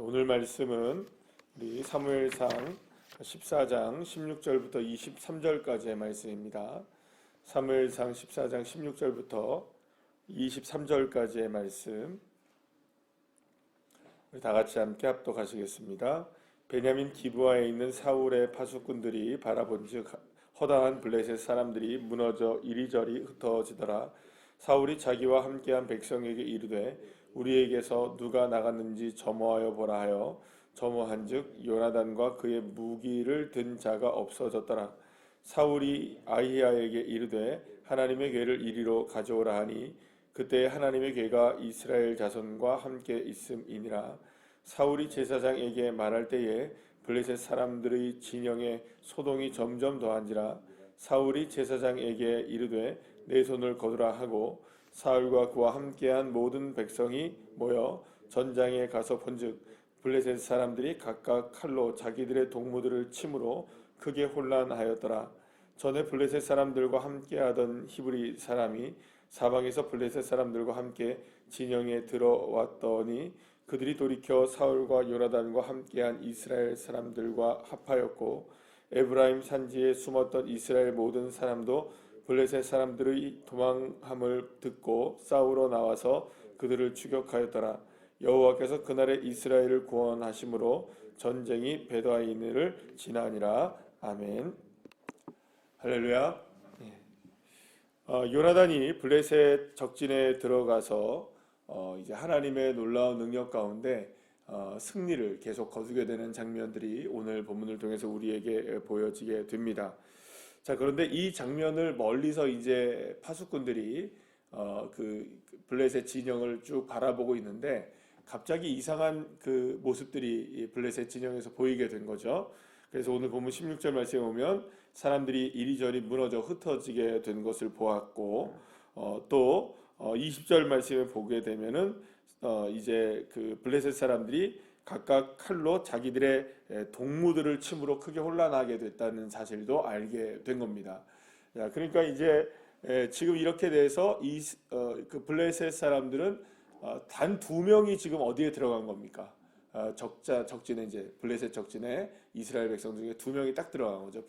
오늘 말씀은 우리 사무엘상 14장 16절부터 23절까지의 말씀입니다. 사무엘상 14장 16절부터 23절까지의 말씀 우리 다 같이 함께 합독하시겠습니다. 베냐민 기브아에 있는 사울의 파수꾼들이 바라본즉 허다한 블레셋 사람들이 무너져 이리저리 흩어지더라. 사울이 자기와 함께한 백성에게 이르되 우리에게서 누가 나갔는지 점호하여 보라 하여 점호한즉 요나단과 그의 무기를 든 자가 없어졌더라. 사울이 아히야에게 이르되 하나님의 궤를 이리로 가져오라 하니 그때 하나님의 궤가 이스라엘 자손과 함께 있음이니라. 사울이 제사장에게 말할 때에 블레셋 사람들의 진영에 소동이 점점 더한지라. 사울이 제사장에게 이르되 내 손을 거두라 하고 사울과 그와 함께한 모든 백성이 모여 전장에 가서 본즉 블레셋 사람들이 각각 칼로 자기들의 동무들을 침으로 크게 혼란하였더라. 전에 블레셋 사람들과 함께하던 히브리 사람이 사방에서 블레셋 사람들과 함께 진영에 들어왔더니 그들이 돌이켜 사울과 요나단과 함께한 이스라엘 사람들과 합하였고 에브라임 산지에 숨었던 이스라엘 모든 사람도 블레셋 사람들의 도망함을 듣고 싸우러 나와서 그들을 추격하였더라. 여호와께서 그날에 이스라엘을 구원하심으로 전쟁이 베다인을 지나니라. 아멘. 할렐루야. 요나단이 블레셋 적진에 들어가서 이제 하나님의 놀라운 능력 가운데 승리를 계속 거두게 되는 장면들이 오늘 본문을 통해서 우리에게 보여지게 됩니다. 자, 그런데 이 장면을 멀리서 이제 파수꾼들이 그 블레셋 진영을 쭉 바라보고 있는데 갑자기 이상한 그 모습들이 블레셋 진영에서 보이게 된 거죠. 그래서 오늘 본문 16절 말씀에 보면 사람들이 이리저리 무너져 흩어지게 된 것을 보았고 또 20절 말씀에 보게 되면은 이제 그 블레셋 사람들이 각각 칼로 자기들의 동무들을 침으로 크게 혼란하게 됐다는 사실도 알게 된 겁니다. 그러니까 이제 지금 이렇게 돼서 그 블레셋 사람들은 단 2명이 지금 어디에 들어간 겁니까? 적진에 이제 블레셋 적진에 이스라엘 백성 중에 2명이 딱 들어간 거죠.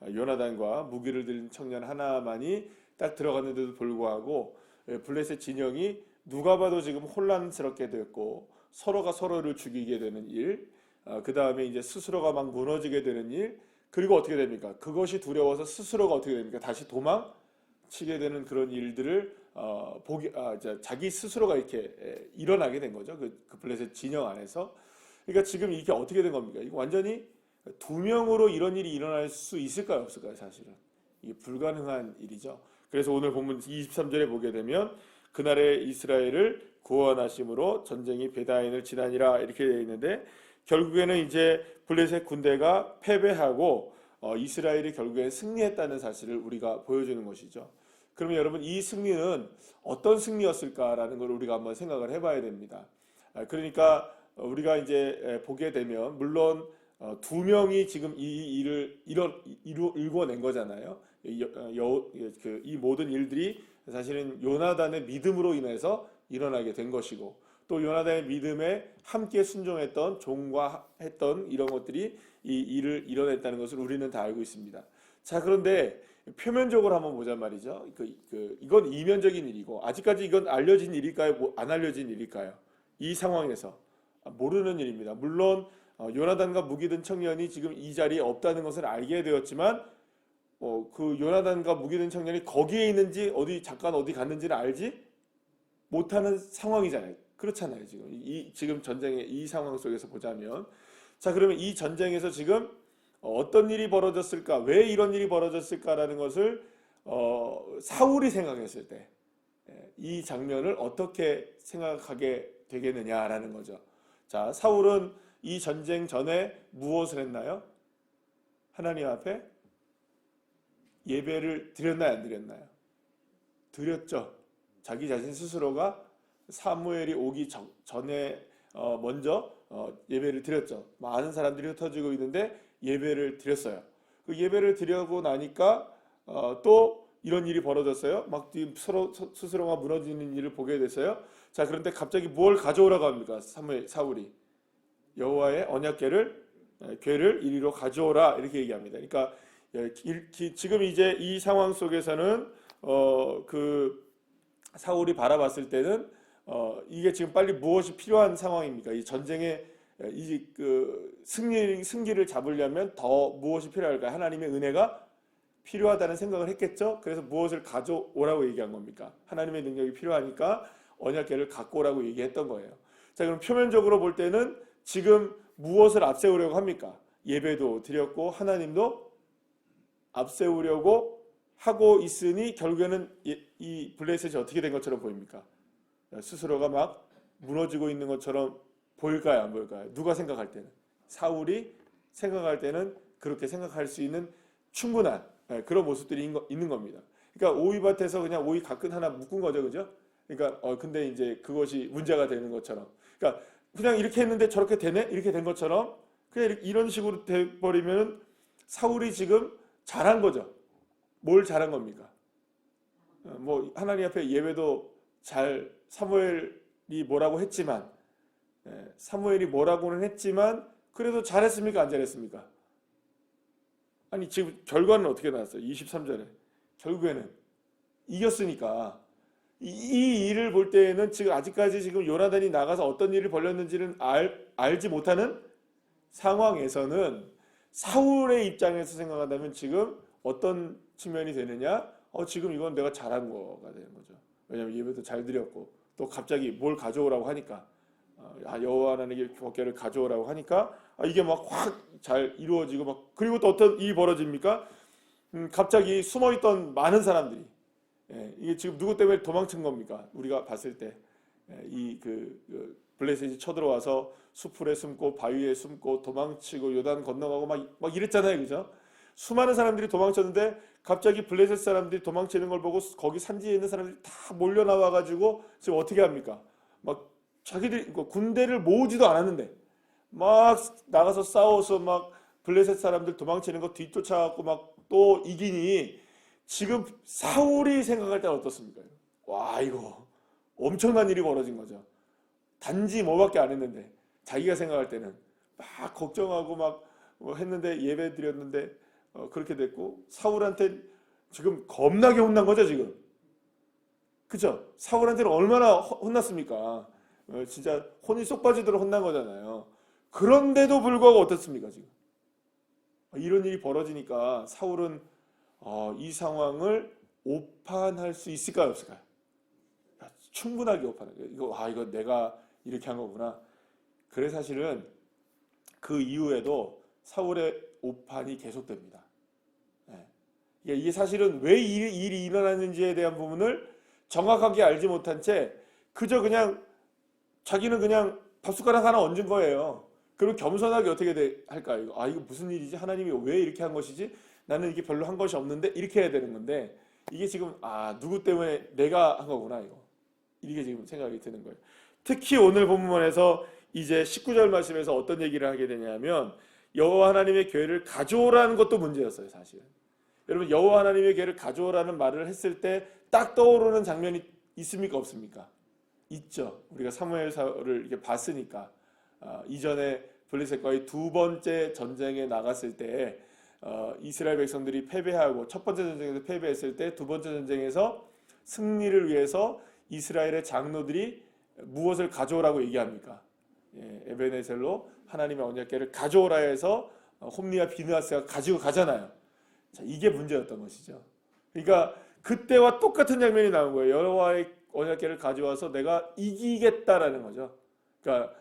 요나단과 무기를 든 청년 하나만이 딱 들어갔는데도 불구하고 블레셋 진영이 누가 봐도 지금 혼란스럽게 됐고 서로가 서로를 죽이게 되는 일, 그 다음에 이제 스스로가 막 무너지게 되는 일, 그리고 어떻게 됩니까? 그것이 두려워서 스스로가 어떻게 됩니까? 다시 도망치게 되는 그런 일들을 자기 스스로가 이렇게 일어나게 된 거죠. 그 블레셋 진영 안에서. 그러니까 지금 이게 어떻게 된 겁니까? 이거 완전히 2명으로 이런 일이 일어날 수 있을까요? 없을까요? 사실은. 이게 불가능한 일이죠. 그래서 오늘 본문 23절에 보게 되면 그날에 이스라엘을 구원하심으로 전쟁이 베다인을 지나니라 이렇게 되어 있는데 결국에는 이제 블레셋 군대가 패배하고 이스라엘이 결국에 승리했다는 사실을 우리가 보여주는 것이죠. 그러면 여러분 이 승리는 어떤 승리였을까라는 걸 우리가 한번 생각을 해봐야 됩니다. 그러니까 우리가 이제 보게 되면 물론 2명이 지금 이 일을 일궈낸 거잖아요. 이 모든 일들이 사실은 요나단의 믿음으로 인해서 일어나게 된 것이고 또 요나단의 믿음에 함께 순종했던 종과 했던 이런 것들이 이 일을 이뤄냈다는 것을 우리는 다 알고 있습니다. 자, 그런데 표면적으로 한번 보자 말이죠. 이건 이면적인 일이고 아직까지 이건 알려진 일일까요? 안 알려진 일일까요? 이 상황에서 모르는 일입니다. 물론 요나단과 무기든 청년이 지금 이 자리에 없다는 것을 알게 되었지만 그 요나단과 무기든 청년이 거기에 있는지 잠깐 어디 갔는지를 알지 못하는 상황이잖아요. 그렇잖아요. 지금 전쟁의 이 상황 속에서 보자면 자, 그러면 이 전쟁에서 지금 어떤 일이 벌어졌을까? 왜 이런 일이 벌어졌을까라는 것을 사울이 생각했을 때 이 장면을 어떻게 생각하게 되겠느냐라는 거죠. 자, 사울은 이 전쟁 전에 무엇을 했나요? 하나님 앞에 예배를 드렸나요? 안 드렸나요? 드렸죠. 자기 자신 스스로가 사무엘이 오기 전에 먼저 예배를 드렸죠. 많은 사람들이 흩어지고 있는데 예배를 드렸어요. 그 예배를 드리고 나니까 또 이런 일이 벌어졌어요. 막 서로 스스로가 무너지는 일을 보게 됐어요. 자, 그런데 갑자기 뭘 가져오라고 합니까? 사울이 여호와의 언약궤를 궤를 이리로 가져오라 이렇게 얘기합니다. 그러니까 지금 이제 이 상황 속에서는 그 사울이 바라봤을 때는 이게 지금 빨리 무엇이 필요한 상황입니까? 이 전쟁에 그 승기를 잡으려면 더 무엇이 필요할까요? 하나님의 은혜가 필요하다는 생각을 했겠죠. 그래서 무엇을 가져오라고 얘기한 겁니까? 하나님의 능력이 필요하니까 언약궤를 갖고 오라고 얘기했던 거예요. 자, 그럼 표면적으로 볼 때는 지금 무엇을 앞세우려고 합니까? 예배도 드렸고 하나님도 앞세우려고 하고 있으니 결국에는 이 블레셋이 어떻게 된 것처럼 보입니까? 스스로가 막 무너지고 있는 것처럼 보일까요? 안 보일까요? 누가 생각할 때는? 사울이 생각할 때는 그렇게 생각할 수 있는 충분한 그런 모습들이 있는 겁니다. 그러니까 오이밭에서 그냥 오이 가끔 하나 묶은 거죠, 그죠? 그러니까 근데 이제 그것이 문제가 되는 것처럼, 그러니까 그냥 이렇게 했는데 저렇게 되네? 이렇게 된 것처럼 그냥 이런 식으로 돼버리면 사울이 지금 잘한 거죠. 뭘 잘한 겁니까? 뭐 하나님 앞에 예배도 잘 사무엘이 뭐라고 했지만 사무엘이 뭐라고는 했지만 그래도 잘했습니까? 안 잘했습니까? 아니 지금 결과는 어떻게 나왔어요? 23절에 결국에는 이겼으니까 이 일을 볼 때에는 지금 아직까지 지금 요나단이 나가서 어떤 일이 벌였는지는 알지 못하는 상황에서는 사울의 입장에서 생각한다면 지금 어떤 측면이 되느냐? 지금 이건 내가 잘한 거가 되는 거죠. 왜냐하면 예배도 잘 드렸고 또 갑자기 뭘 가져오라고 하니까 여호와 하나님의 궤를 가져오라고 하니까 이게 막 확 잘 이루어지고 막 그리고 또 어떤 일이 벌어집니까? 갑자기 숨어있던 많은 사람들이 이게 지금 누구 때문에 도망친 겁니까? 우리가 봤을 때 이 블레셋이 쳐들어와서 수풀에 숨고 바위에 숨고 도망치고 요단 건너가고 막 이랬잖아요, 그죠? 수많은 사람들이 도망쳤는데 갑자기 블레셋 사람들이 도망치는 걸 보고 거기 산지에 있는 사람들이 다 몰려 나와가지고 지금 어떻게 합니까? 막 자기들이 군대를 모으지도 않았는데 막 나가서 싸워서 막 블레셋 사람들 도망치는 거 뒤쫓아갖고 막 또 이기니 지금 사울이 생각할 때는 어떻습니까? 와, 이거 엄청난 일이 벌어진 거죠. 단지 뭐밖에 안 했는데 자기가 생각할 때는 막 걱정하고 막 했는데 예배 드렸는데 그렇게 됐고 사울한테 지금 겁나게 혼난 거죠 지금. 그죠? 사울한테는 얼마나 혼났습니까? 진짜 혼이 쏙 빠지도록 혼난 거잖아요. 그런데도 불구하고 어떻습니까 지금? 이런 일이 벌어지니까 사울은 이 상황을 오판할 수 있을까요 없을까요? 충분하게 오판해요. 이거 내가 이렇게 한 거구나. 그래 사실은 그 이후에도 사울의 오판이 계속됩니다. 이게 사실은 왜 일이 일어났는지에 대한 부분을 정확하게 알지 못한 채 그저 그냥 자기는 그냥 밥숟가락 하나 얹은 거예요. 그리고 겸손하게 어떻게 할까요? 이거 무슨 일이지? 하나님이 왜 이렇게 한 것이지? 나는 이게 별로 한 것이 없는데 이렇게 해야 되는 건데 이게 지금 누구 때문에 내가 한 거구나 이거. 이게 지금 생각이 드는 거예요. 특히 오늘 본문에서 이제 19절 말씀에서 어떤 얘기를 하게 되냐면 여호와 하나님의 궤를 가져오라는 것도 문제였어요, 사실. 여러분 여호와 하나님의 궤를 가져오라는 말을 했을 때 딱 떠오르는 장면이 있습니까, 없습니까? 있죠. 우리가 사무엘서를 이렇게 봤으니까 이전에 블레셋과의 두 번째 전쟁에 나갔을 때 이스라엘 백성들이 패배하고 첫 번째 전쟁에서 패배했을 때 두 번째 전쟁에서 승리를 위해서 이스라엘의 장로들이 무엇을 가져오라고 얘기합니까? 에베네셀로 하나님의 언약궤를 가져오라 해서 홈리와 비느하스가 가지고 가잖아요. 자, 이게 문제였던 것이죠. 그러니까 그때와 똑같은 장면이 나온 거예요. 여호와의 언약궤를 가져와서 내가 이기겠다라는 거죠. 그러니까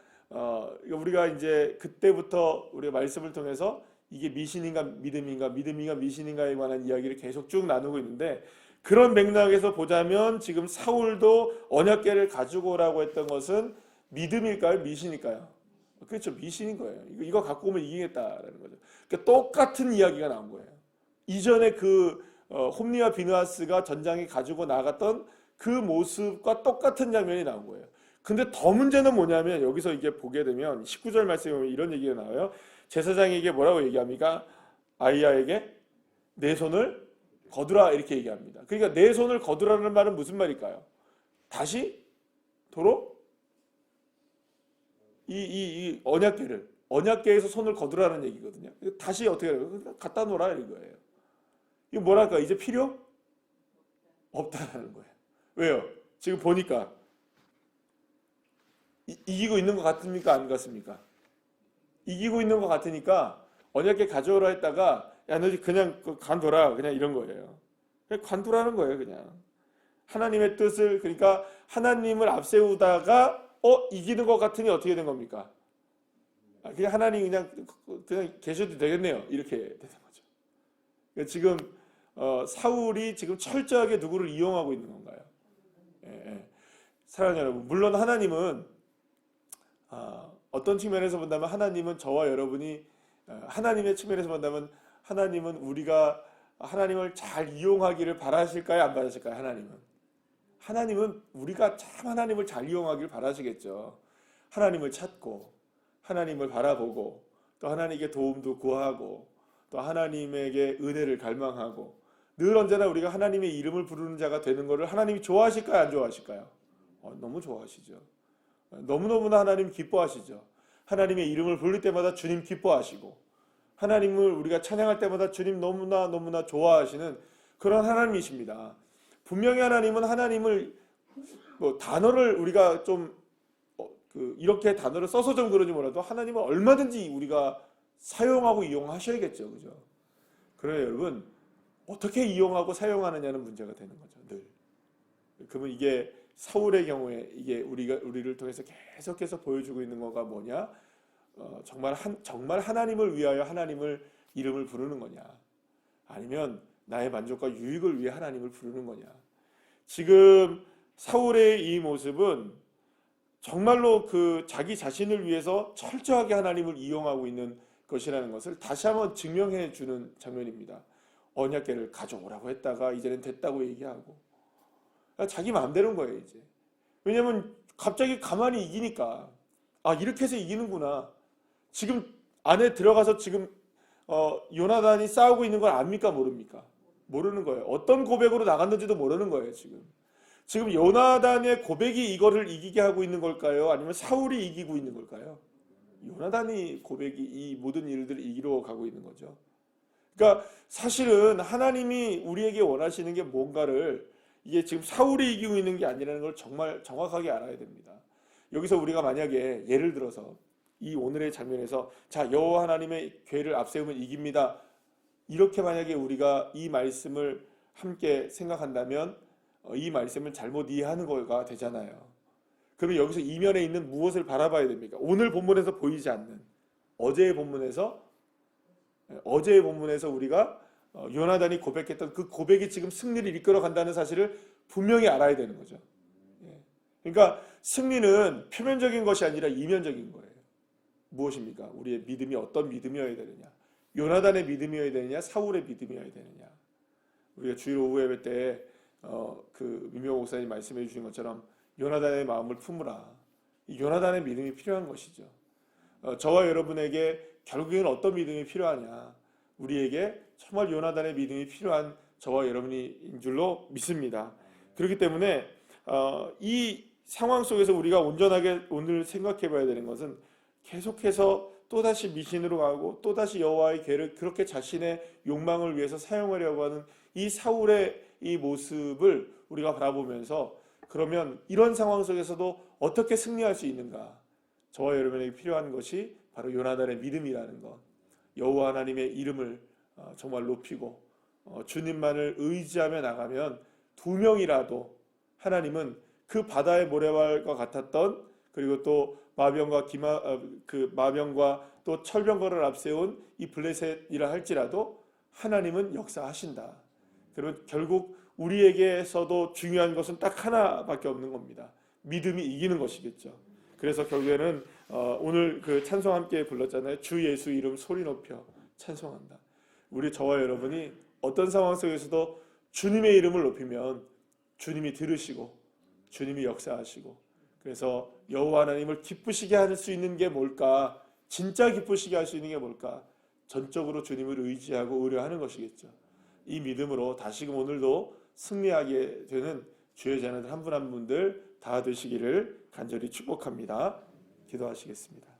우리가 이제 그때부터 우리가 말씀을 통해서 이게 미신인가 믿음인가 미신인가에 관한 이야기를 계속 쭉 나누고 있는데 그런 맥락에서 보자면 지금 사울도 언약궤를 가지고 오라고 했던 것은 믿음일까요? 미신일까요? 그렇죠. 미신인 거예요. 이거 갖고 오면 이기겠다라는 거죠. 그러니까 똑같은 이야기가 나온 거예요. 이전에 홈리와 비느하스가 전장에 가지고 나갔던 그 모습과 똑같은 장면이 나온 거예요. 근데 더 문제는 뭐냐면 여기서 이게 보게 되면 19절 말씀에 보면 이런 얘기가 나와요. 제사장에게 뭐라고 얘기합니까? 아이야에게 내 손을 거두라 이렇게 얘기합니다. 그러니까 내 손을 거두라는 말은 무슨 말일까요? 다시 도로 이 언약궤에서 손을 거두라는 얘기거든요. 다시 어떻게 해요? 갖다 놓으라 이거예요. 이거 뭐랄까 이제 필요 없다라는 거예요. 왜요? 지금 보니까 이기고 있는 것 같습니까? 안 같습니까? 이기고 있는 것 같으니까 언약궤 가져오라 했다가 야 너 그냥 관둬라 그냥 이런 거예요. 그냥 관두라는 거예요. 그냥 하나님의 뜻을 그러니까 하나님을 앞세우다가 이기는 것 같으니 어떻게 된 겁니까? 그냥 하나님 그냥 계셔도 되겠네요. 이렇게 되는 거죠. 그러니까 지금 사울이 지금 철저하게 누구를 이용하고 있는 건가요? 예, 예. 사랑하는 여러분, 물론 하나님은 어떤 측면에서 본다면 하나님은 저와 여러분이 하나님의 측면에서 본다면 하나님은 우리가 하나님을 잘 이용하기를 바라실까요? 안 바라실까요? 하나님은 우리가 참 하나님을 잘 이용하기를 바라시겠죠. 하나님을 찾고 하나님을 바라보고 또 하나님께 도움도 구하고 또 하나님에게 은혜를 갈망하고 늘 언제나 우리가 하나님의 이름을 부르는 자가 되는 것을 하나님이 좋아하실까요? 안 좋아하실까요? 너무 좋아하시죠. 너무너무나 하나님 기뻐하시죠. 하나님의 이름을 부를 때마다 주님 기뻐하시고 하나님을 우리가 찬양할 때마다 주님 너무나 좋아하시는 그런 하나님이십니다. 분명히 하나님은 하나님을 단어를 우리가 좀 이렇게 단어를 써서 좀 그러지 몰라도 하나님은 얼마든지 우리가 사용하고 이용하셔야겠죠. 그죠? 그러나 여러분 어떻게 이용하고 사용하느냐는 문제가 되는 거죠. 늘. 그러면 이게 사울의 경우에 이게 우리를 통해서 계속해서 보여주고 있는 거가 뭐냐? 정말 하나님을 위하여 하나님을 이름을 부르는 거냐? 아니면 나의 만족과 유익을 위해 하나님을 부르는 거냐? 지금 사울의 이 모습은 정말로 자기 자신을 위해서 철저하게 하나님을 이용하고 있는 것이라는 것을 다시 한번 증명해 주는 장면입니다. 언약궤를 가져오라고 했다가 이제는 됐다고 얘기하고 자기 마음대로인 거예요. 이제 왜냐하면 갑자기 가만히 이기니까 이렇게 해서 이기는구나. 지금 안에 들어가서 지금 요나단이 싸우고 있는 걸 압니까 모릅니까? 모르는 거예요. 어떤 고백으로 나갔는지도 모르는 거예요. 지금 요나단의 고백이 이거를 이기게 하고 있는 걸까요? 아니면 사울이 이기고 있는 걸까요? 요나단이 고백이 이 모든 일들을 이기러 가고 있는 거죠. 그러니까 사실은 하나님이 우리에게 원하시는 게 뭔가를 이게 지금 사울이 이기고 있는 게 아니라는 걸 정말 정확하게 알아야 됩니다. 여기서 우리가 만약에 예를 들어서 이 오늘의 장면에서 자 여호와 하나님의 궤를 앞세우면 이깁니다. 이렇게 만약에 우리가 이 말씀을 함께 생각한다면 이 말씀을 잘못 이해하는 거가 되잖아요. 그러면 여기서 이면에 있는 무엇을 바라봐야 됩니까? 오늘 본문에서 보이지 않는 어제의 본문에서 우리가 요나단이 고백했던 그 고백이 지금 승리를 이끌어 간다는 사실을 분명히 알아야 되는 거죠. 그러니까 승리는 표면적인 것이 아니라 이면적인 거예요. 무엇입니까? 우리의 믿음이 어떤 믿음이어야 되느냐? 요나단의 믿음이어야 되느냐? 사울의 믿음이어야 되느냐? 우리가 주일 오후 예배 때 민명 목사님 말씀해 주신 것처럼 요나단의 마음을 품으라. 이 요나단의 믿음이 필요한 것이죠. 저와 여러분에게 결국에는 어떤 믿음이 필요하냐? 우리에게 정말 요나단의 믿음이 필요한 저와 여러분인 줄로 믿습니다. 그렇기 때문에 이 상황 속에서 우리가 온전하게 오늘 생각해 봐야 되는 것은 계속해서 또다시 미신으로 가고 또다시 여호와의 궤를 그렇게 자신의 욕망을 위해서 사용하려고 하는 이 사울의 이 모습을 우리가 바라보면서 그러면 이런 상황 속에서도 어떻게 승리할 수 있는가? 저와 여러분에게 필요한 것이 바로 요나단의 믿음이라는 것. 여호와 하나님의 이름을 정말 높이고 주님만을 의지하며 나가면 두 명이라도 하나님은 그 바다의 모래발과 같았던 그리고 또 마병과 또 철병거를 앞세운 이 블레셋이라 할지라도 하나님은 역사하신다. 그러면 결국 우리에게서도 중요한 것은 딱 하나밖에 없는 겁니다. 믿음이 이기는 것이겠죠. 그래서 결국에는 오늘 그 찬송 함께 불렀잖아요. 주 예수 이름 소리 높여 찬송한다. 저와 여러분이 어떤 상황 속에서도 주님의 이름을 높이면 주님이 들으시고 주님이 역사하시고 그래서 여호와 하나님을 기쁘시게 할 수 있는 게 뭘까? 진짜 기쁘시게 할 수 있는 게 뭘까? 전적으로 주님을 의지하고 의뢰하는 것이겠죠. 이 믿음으로 다시금 오늘도 승리하게 되는 주의 자녀들 한 분 한 분들 다 되시기를 간절히 축복합니다. 기도하시겠습니다.